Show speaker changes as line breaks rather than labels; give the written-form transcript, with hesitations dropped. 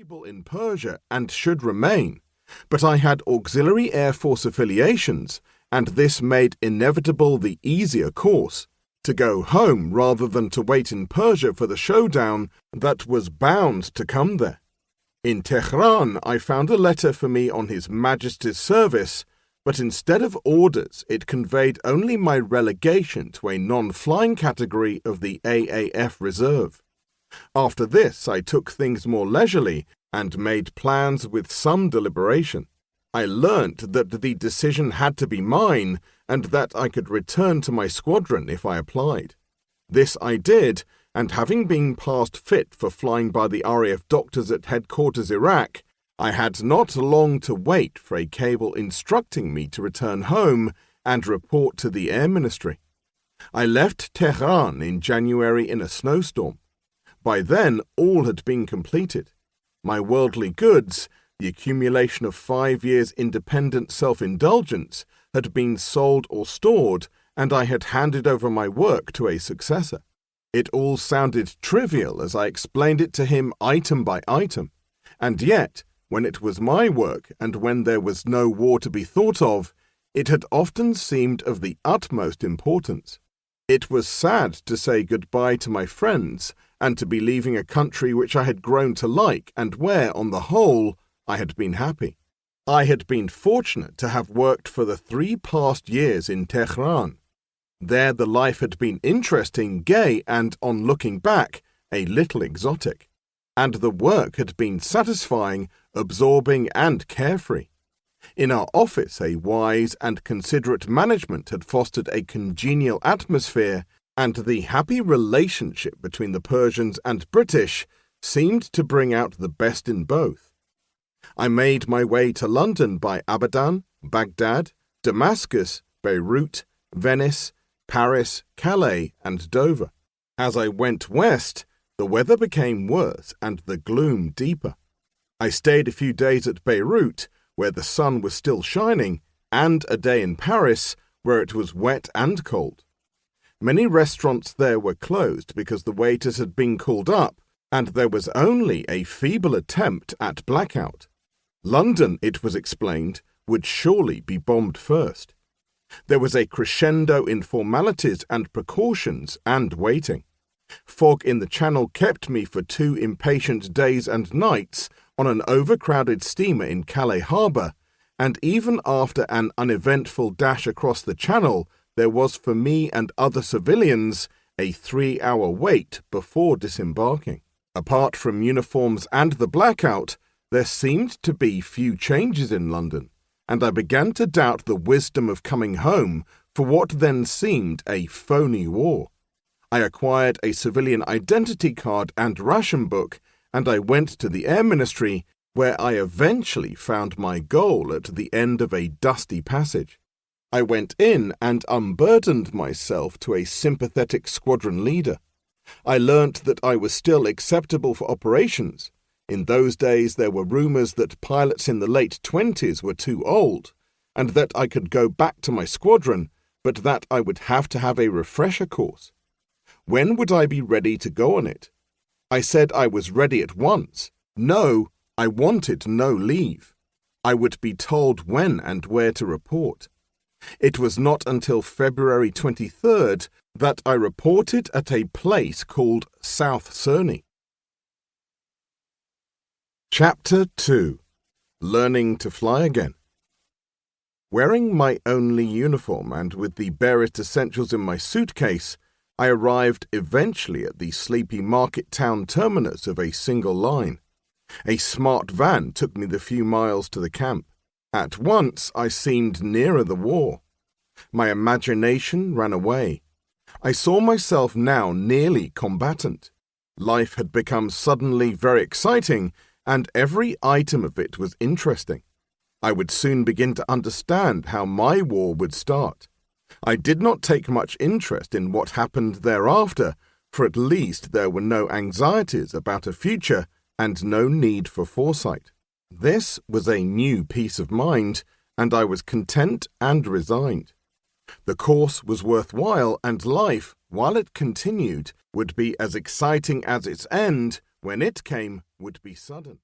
stable in Persia and should remain, but I had auxiliary Air Force affiliations, and this made inevitable the easier course, to go home rather than to wait in Persia for the showdown that was bound to come there. In Tehran, I found a letter for me on His Majesty's service, but instead of orders, it conveyed only my relegation to a non-flying category of the AAF Reserve. After this, I took things more leisurely and made plans with some deliberation. I learnt that the decision had to be mine and that I could return to my squadron if I applied. This I did, and having been passed fit for flying by the RAF doctors at headquarters Iraq, I had not long to wait for a cable instructing me to return home and report to the Air Ministry. I left Tehran in January in a snowstorm. By then, all had been completed. My worldly goods, the accumulation of 5 years' independent self-indulgence, had been sold or stored, and I had handed over my work to a successor. It all sounded trivial as I explained it to him item by item, and yet, when it was my work and when there was no war to be thought of, it had often seemed of the utmost importance. It was sad to say goodbye to my friends and to be leaving a country which I had grown to like and where, on the whole, I had been happy. I had been fortunate to have worked for the 3 past years in Tehran. There the life had been interesting, gay, and, on looking back, a little exotic. And the work had been satisfying, absorbing, and carefree. In our office, a wise and considerate management had fostered a congenial atmosphere, and the happy relationship between the Persians and British seemed to bring out the best in both. I made my way to London by Abadan, Baghdad, Damascus, Beirut, Venice, Paris, Calais, and Dover. As I went west, the weather became worse and the gloom deeper. I stayed a few days at Beirut, where the sun was still shining, and a day in Paris, where it was wet and cold. Many restaurants there were closed because the waiters had been called up, and there was only a feeble attempt at blackout. London, it was explained, would surely be bombed first. There was a crescendo in formalities and precautions and waiting. Fog in the Channel kept me for 2 impatient days and nights on an overcrowded steamer in Calais harbour, and even after an uneventful dash across the Channel, there was for me and other civilians a 3-hour wait before disembarking. Apart from uniforms and the blackout, there seemed to be few changes in London, and I began to doubt the wisdom of coming home for what then seemed a phony war. I acquired a civilian identity card and ration book, and I went to the Air Ministry, where I eventually found my goal at the end of a dusty passage. I went in and unburdened myself to a sympathetic squadron leader. I learnt that I was still acceptable for operations. In those days there were rumours that pilots in the late 20s were too old, and that I could go back to my squadron, but that I would have to have a refresher course. When would I be ready to go on it? I said I was ready at once. No, I wanted no leave. I would be told when and where to report. It was not until February 23rd that I reported at a place called South Cerney. Chapter 2. Learning to Fly Again. Wearing my only uniform and with the barest essentials in my suitcase, I arrived eventually at the sleepy market town terminus of a single line. A smart van took me the few miles to the camp. At once I seemed nearer the war. My imagination ran away. I saw myself now nearly combatant. Life had become suddenly very exciting, and every item of it was interesting. I would soon begin to understand how my war would start. I did not take much interest in what happened thereafter, for at least there were no anxieties about a future and no need for foresight. This was a new peace of mind, and I was content and resigned. The course was worthwhile, and life, while it continued, would be as exciting as its end. When it came, would be sudden.